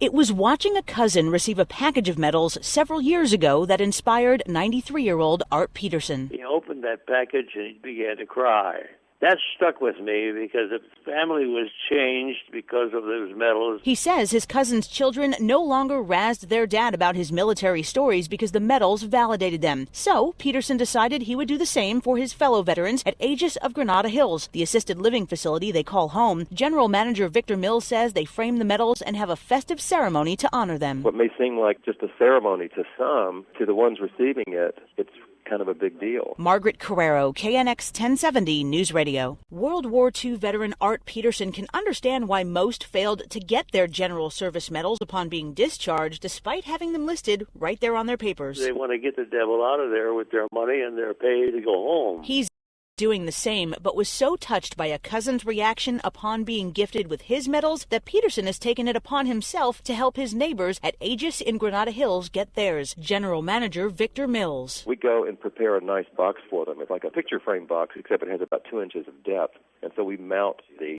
It was watching a cousin receive a package of medals several years ago that inspired 93-year-old Art Peterson. He opened that package and he began to cry. That stuck with me because his family was changed because of those medals. He says his cousin's children no longer razzed their dad about his military stories because the medals validated them. So Peterson decided he would do the same for his fellow veterans at Aegis of Granada Hills, the assisted living facility they call home. General Manager Victor Mills says they frame the medals and have a festive ceremony to honor them. What may seem like just a ceremony to some, to the ones receiving it, it's kind of a big deal. Maragaret Carerro, KNX 1070 News Radio. World War II veteran Art Peterson can understand why most failed to get their General Service medals upon being discharged, despite having them listed right there on their papers. They want to get the devil out of there with their money and their pay to go home. He's doing the same, but was so touched by a cousin's reaction upon being gifted with his medals that Peterson has taken it upon himself to help his neighbors at Aegis in Granada Hills get theirs. General Manager Victor Mills. We go and prepare a nice box for them. It's like a picture frame box, except it has about 2 inches of depth. And so we mount the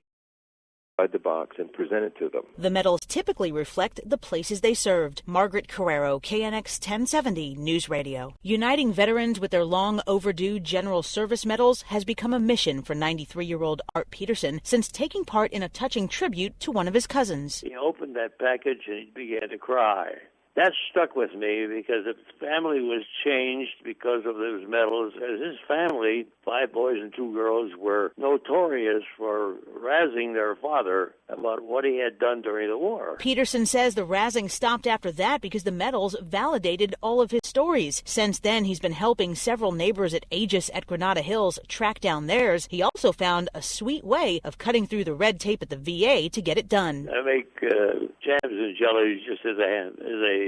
box and present it to them. The medals typically reflect the places they served. Maragaret Carerro, KNX 1070 News Radio. Uniting veterans with their long overdue General Service medals has become a mission for 93-year-old Art Peterson since taking part in a touching tribute to one of his cousins. He opened that package and he began to cry. That stuck with me because his family was changed because of those medals. His family, 5 boys and 2 girls, were notorious for razzing their father about what he had done during the war. Peterson says the razzing stopped after that because the medals validated all of his stories. Since then, he's been helping several neighbors at Aegis at Granada Hills track down theirs. He also found a sweet way of cutting through the red tape at the VA to get it done. I make jams and jellies just as a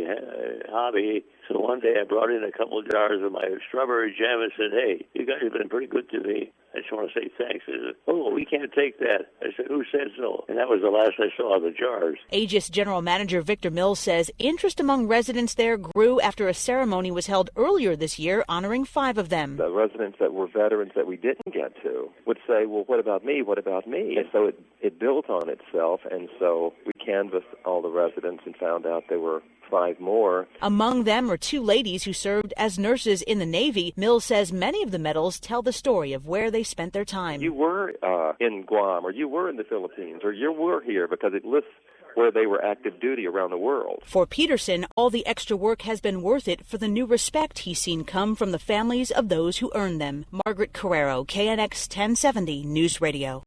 hobby. So one day I brought in a couple of jars of my strawberry jam and said, "Hey, you guys have been pretty good to me. I just want to say thanks." They said, "Oh, we can't take that." I said, "Who said so?" And that was the last I saw of the jars. Aegis General Manager Victor Mills says interest among residents there grew after a ceremony was held earlier this year honoring 5 of them. The residents that were veterans that we didn't get to would say, well, what about me? What about me? And so it built on itself, and so we canvassed all the residents and found out there were 5 more. Among them are 2 ladies who served as nurses in the Navy. Mills says many of the medals tell the story of where they spent their time. You were in Guam, or you were in the Philippines, or you were here, because it lists where they were active duty around the world. For Peterson, all the extra work has been worth it for the new respect he's seen come from the families of those who earned them. Maragaret Carerro, KNX 1070 News Radio.